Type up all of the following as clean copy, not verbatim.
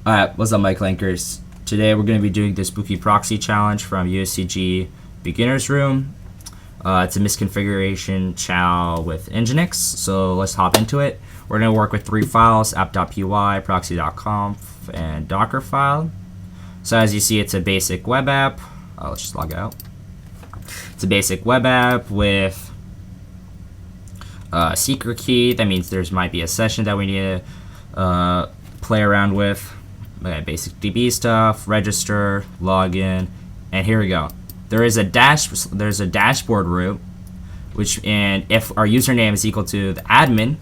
Alright, what's up, Mike Lankers? Today we're going to be doing the Spooky Proxy challenge from USCG Beginner's Room. It's a misconfiguration chal with Nginx, so let's hop into it. We're going to work with three files: app.py, proxy.conf, and Docker file. So as you see, it's a basic web app. Let's just log out. It's a basic web app with a secret key. That means there might be a session that we need to play around with. Basic DB stuff, register, login, and here we go. There's a dashboard root, and if our username is equal to the admin,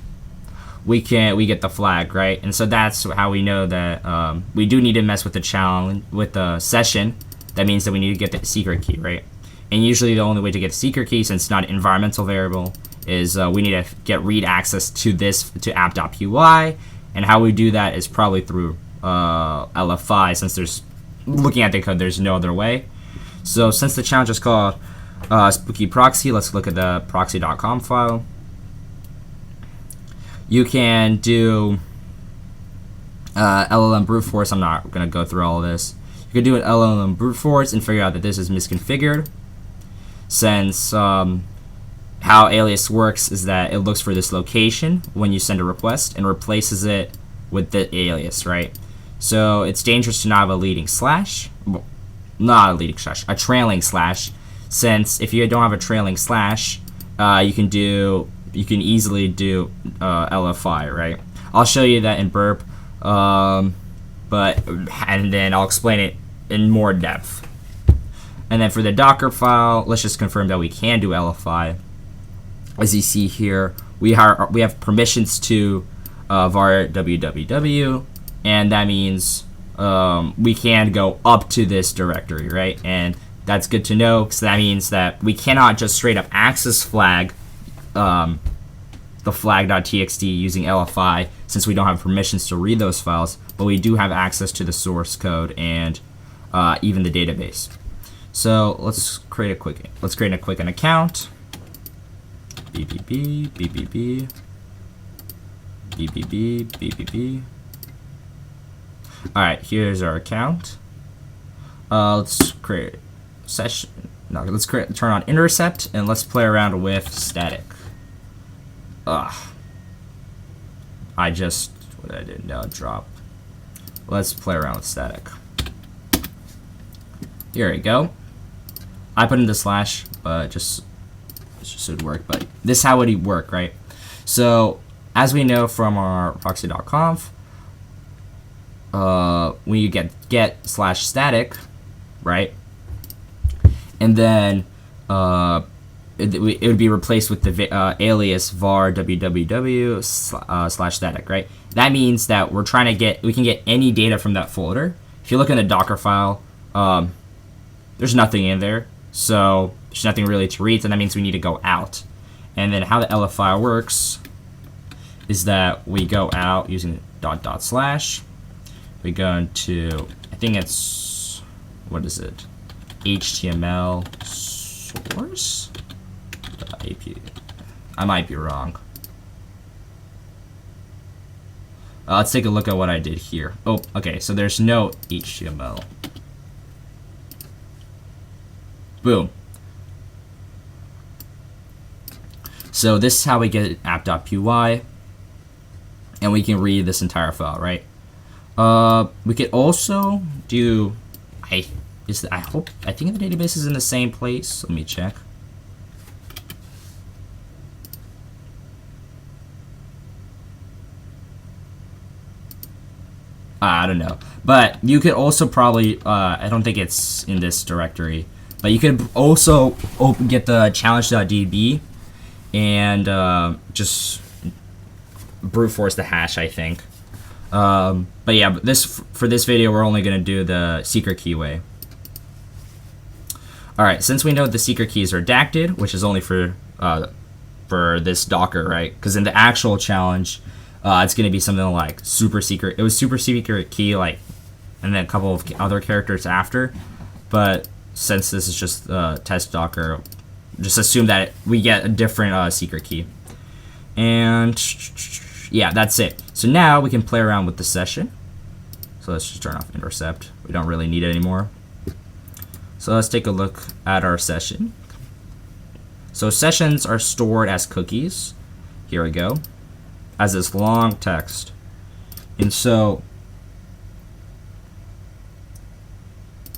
we get the flag, right? And so that's how we know that we do need to mess with the challenge with the session. That means that we need to get the secret key, right? And usually the only way to get the secret key, since it's not an environmental variable, is we need to get read access to app.py, and how we do that is probably through LFI, since there's, looking at the code, there's no other way. So since the challenge is called Spooky Proxy, let's look at the proxy.conf file. You can do LLM brute force. I'm not going to go through all of this. You can do an LLM brute force and figure out that this is misconfigured, since how alias works is that it looks for this location when you send a request and replaces it with the alias, right? So it's dangerous to not have a leading slash. Well, not a leading slash, a trailing slash, since if you don't have a trailing slash, you can easily do LFI, right? I'll show you that in burp, and then I'll explain it in more depth. And then for the Docker file, let's just confirm that we can do LFI. As you see here, we have permissions to var www, and that means we can go up to this directory, right? And that's good to know, because that means that we cannot just straight up access flag the flag.txt using LFI, since we don't have permissions to read those files, but we do have access to the source code and even the database. So let's create a quick account. BBB, BBB, BBB, BBB. Alright, here's our account. Let's create a session. No, let's turn on intercept, and let's play around with static. What did I do? No, drop. Let's play around with static. Here we go. I put in the slash, but just should work. But this is how it would work, right? So as we know from our proxy.conf, when you get slash static, right, and then it would be replaced with the alias var www slash static, right? That means that we can get any data from that folder. If you look in the Docker file, there's nothing in there, so there's nothing really to read, so that means we need to go out. And then how the LFI works is that we go out using // we go into, I think it's, what is it, HTML source .ap. I might be wrong. Let's take a look at what I did here. Oh, okay, so there's no HTML. Boom. So this is how we get app.py, and we can read this entire file, right? We could also do, I think the database is in the same place. Let me check. I don't know, but you could also probably, I don't think it's in this directory, but you could also get the challenge.db and just brute force the hash, I think. But yeah, for this video, we're only going to do the secret key way. Alright, since we know the secret key is redacted, which is only for this Docker, right? Because in the actual challenge, it's going to be something like super secret. It was super secret key, like, and then a couple of other characters after. But since this is just test Docker, just assume that we get a different secret key. And yeah, that's it. So now we can play around with the session. So let's just turn off intercept. We don't really need it anymore. So let's take a look at our session. So sessions are stored as cookies. Here we go. As this long text. And so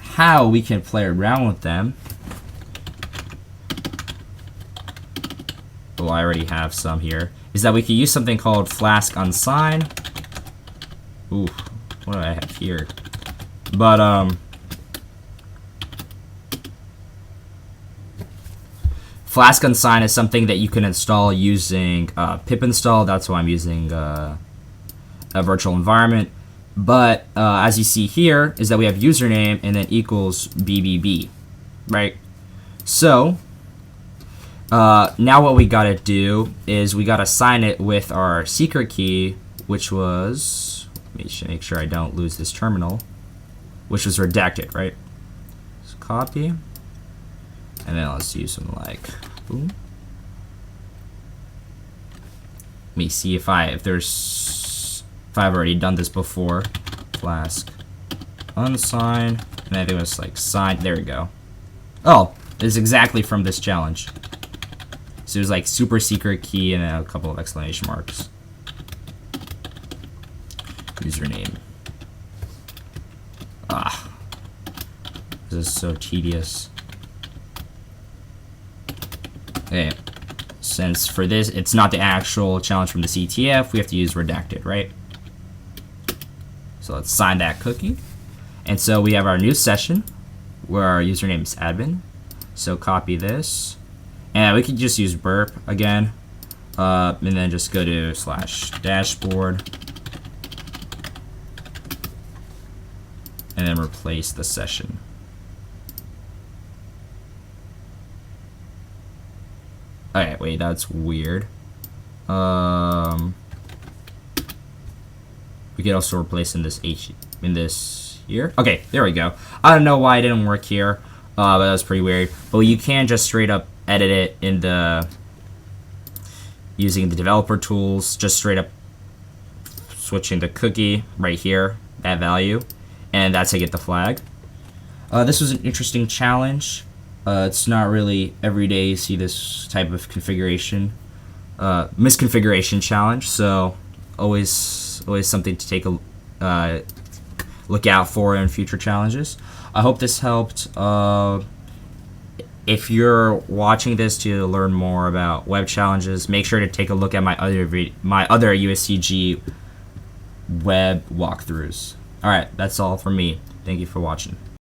how we can play around with them. Oh, I already have some here. Is that we could use something called flask unsign. Ooh, what do I have here? But flask unsign is something that you can install using pip install. That's why I'm using a virtual environment. But as you see here, is that we have username and then equals BBB, right? So now what we gotta do is we gotta sign it with our secret key, which was, let me make sure I don't lose this terminal, which was redacted, right? So copy, and then let's use something like, boom. Let me see if I've already done this before. Flask unsign, and I think it was like sign. There we go. Oh, this is exactly from this challenge. So there's like super secret key and then a couple of exclamation marks. Username. Ah, this is so tedious. Okay, since for this it's not the actual challenge from the CTF, we have to use redacted, right? So let's sign that cookie. And so we have our new session where our username is admin. So copy this. And we could just use burp again. And then just go to /dashboard. And then replace the session. Okay, wait, that's weird. We could also replace in this here. Okay, there we go. I don't know why it didn't work here, but that was pretty weird. But you can just straight up edit it in the using the developer tools. Just straight up switching the cookie right here, that value, and that's how you get the flag. This was an interesting challenge. It's not really every day you see this type of configuration, misconfiguration challenge. So always something to take a look out for in future challenges. I hope this helped. If you're watching this to learn more about web challenges, make sure to take a look at my other USCG web walkthroughs. All right, that's all from me. Thank you for watching.